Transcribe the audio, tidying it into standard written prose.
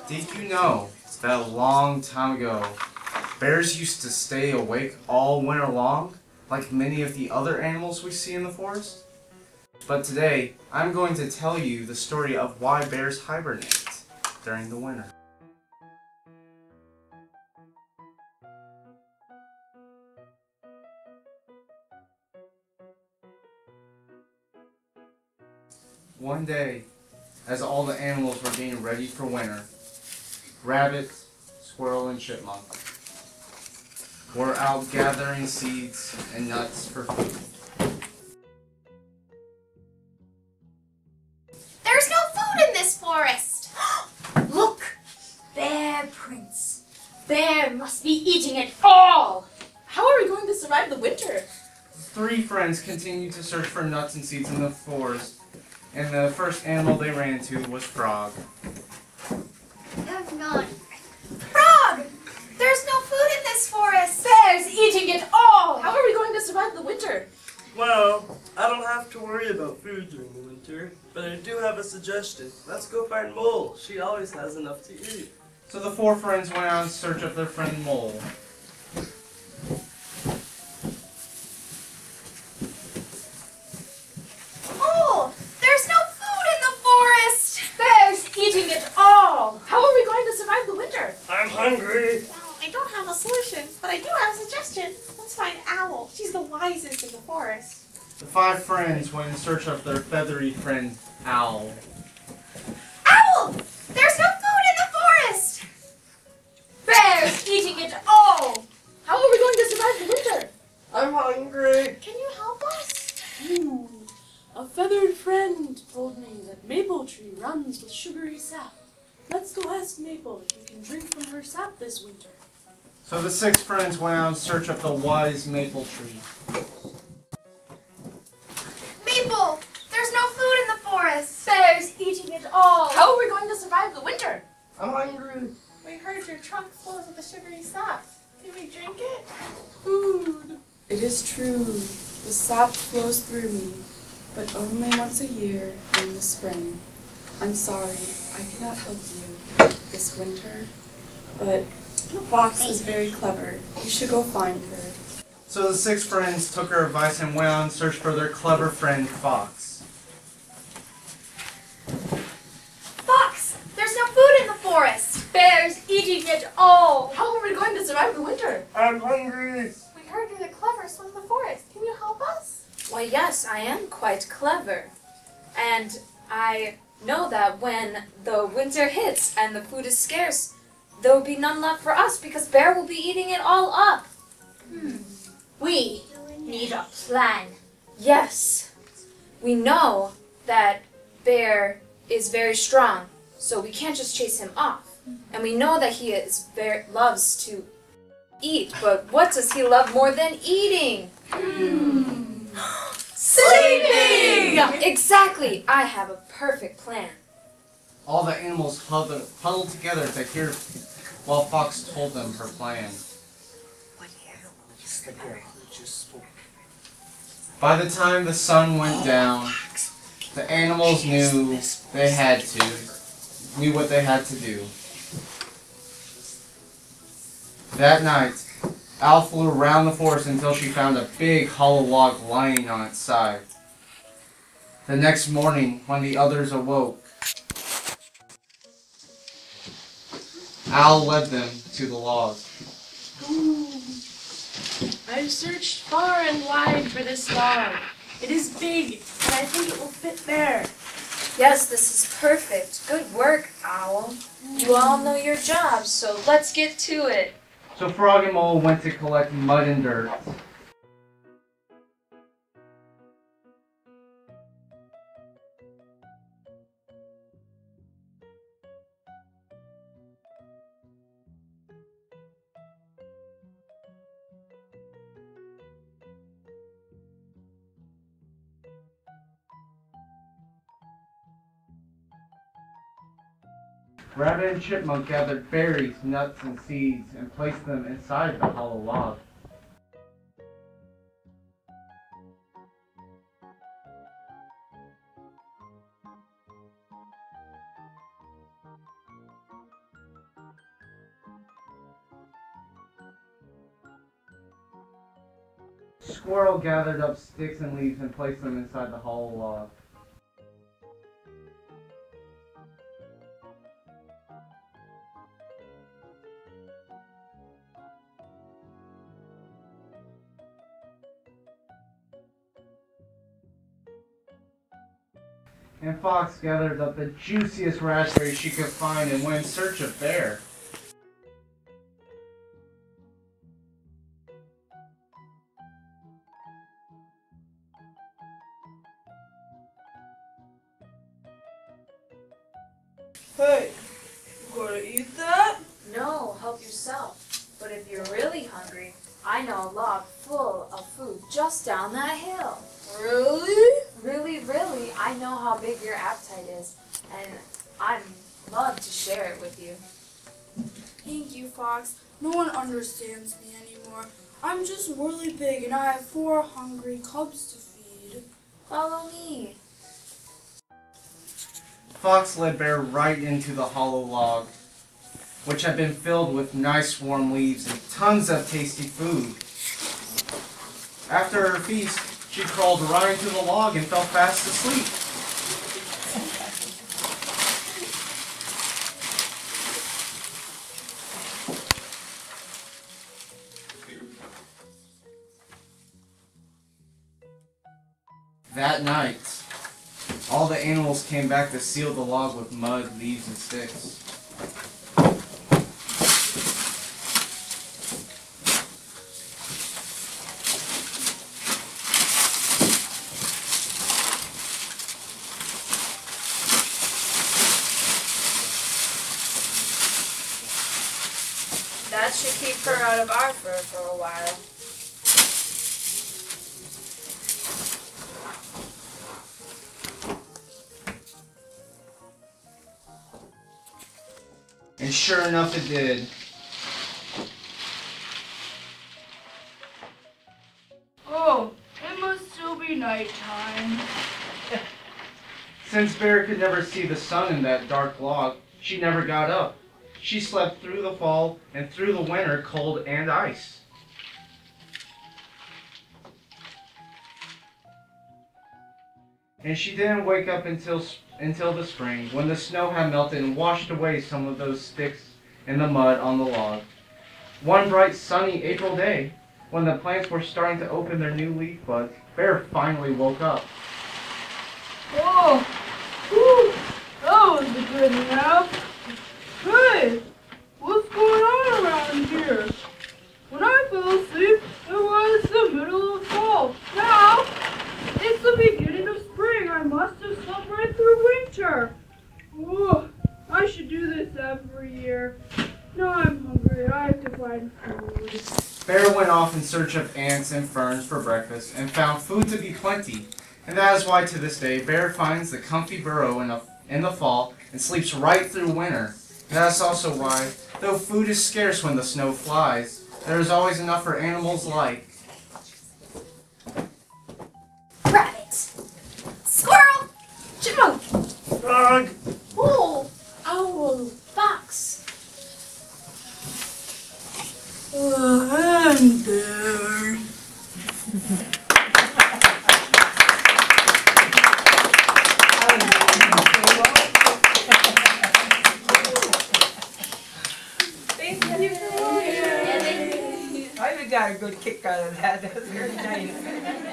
Did you know that a long time ago, bears used to stay awake all winter long, like many of the other animals we see in the forest? But today, I'm going to tell you the story of why bears hibernate during the winter. One day, as all the animals were getting ready for winter, rabbit, squirrel, and chipmunk were out gathering seeds and nuts for food. There's no food in this forest! Look! Bear prints. Bear must be eating it all! How are we going to survive the winter? Three friends continued to search for nuts and seeds in the forest, and the first animal they ran into was Frog. Have none. Frog! There's no food in this forest! Bear's eating it all! How are we going to survive the winter? Well, I don't have to worry about food during the winter, but I do have a suggestion. Let's go find Mole. She always has enough to eat. So the four friends went out in search of their friend Mole. Mole! There's no food in the forest! Bear's eating it all! How are we going to survive the winter? I'm hungry. Well, I don't have a solution, but I do have a suggestion. Let's find Owl. She's the wisest in the forest. The five friends went in search of their feathery friend Owl. Owl! There's no food in the forest! Bear's eating it all! How are we going to survive the winter? I'm hungry. Can you help us? A feathered friend told me that Maple Tree runs with sugary sap. Let's go ask Maple if we can drink from her sap this winter. So the six friends went out in search of the wise maple tree. Maple! There's no food in the forest! Bear's eating it all! How are we going to survive the winter? I'm hungry. We heard your trunk flows with the sugary sap. Can we drink it? Food. It is true. The sap flows through me, but only once a year in the spring. I'm sorry, I cannot help you this winter, but Fox is very clever. You should go find her. So the six friends took her advice and went out in search for their clever friend Fox. Fox! There's no food in the forest! Bear's eating it all! How are we going to survive the winter? I'm hungry. We heard you're the cleverest one in the forest. Can you help us? Why, yes, I am quite clever. And I know that when the winter hits and the food is scarce, there will be none left for us because Bear will be eating it all up. We need a plan. Yes, we know that Bear is very strong, so we can't just chase him off. And we know that he loves to eat, but what does he love more than eating? Sleeping! Exactly! I have a perfect plan. All the animals huddled together to hear while Fox told them her plan. By the time the sun went down, the animals knew what they had to do. That night, Owl flew around the forest until she found a big hollow log lying on its side. The next morning, when the others awoke, Owl led them to the log. I've searched far and wide for this log. It is big, and I think it will fit there. Yes, this is perfect. Good work, Owl. You all know your job, so let's get to it. So Frog and Mole went to collect mud and dirt. Rabbit and Chipmunk gathered berries, nuts, and seeds and placed them inside the hollow log. Squirrel gathered up sticks and leaves and placed them inside the hollow log. And Fox gathered up the juiciest raspberries she could find and went in search of Bear. Hey, you gonna eat that? No, help yourself. But if you're really hungry, I know a log full of food just down that hill. Really? Really, I know how big your appetite is, and I'd love to share it with you. Thank you, Fox. No one understands me anymore. I'm just really big and I have 4 hungry cubs to feed. Follow me. Fox led Bear right into the hollow log, which had been filled with nice warm leaves and tons of tasty food. After her feast, she crawled right into the log and fell fast asleep. That night, all the animals came back to seal the log with mud, leaves, and sticks. That should keep her out of our fur for a while. And sure enough it did. Oh, it must still be nighttime. Since Bear could never see the sun in that dark log, she never got up. She slept through the fall and through the winter, cold and ice. And she didn't wake up until the spring, when the snow had melted and washed away some of those sticks and the mud on the log. One bright sunny April day, when the plants were starting to open their new leaf buds, Bear finally woke up. Oh, whew, that was a good nap. Hey, what's going on around here? When I fell asleep, it was the middle of fall. Now, it's the beginning of spring. I must have slept right through winter. Oh, I should do this every year. Now I'm hungry. I have to find food. Bear went off in search of ants and ferns for breakfast and found food to be plenty. And that is why to this day, Bear finds the comfy burrow in the fall and sleeps right through winter. And that's also why, though food is scarce when the snow flies, there is always enough for animals like Rabbit. Squirrel. Chipmunk. Frog! Bull. Owl. Fox. And there. Thank you. I got a good kick out of that. That was very nice.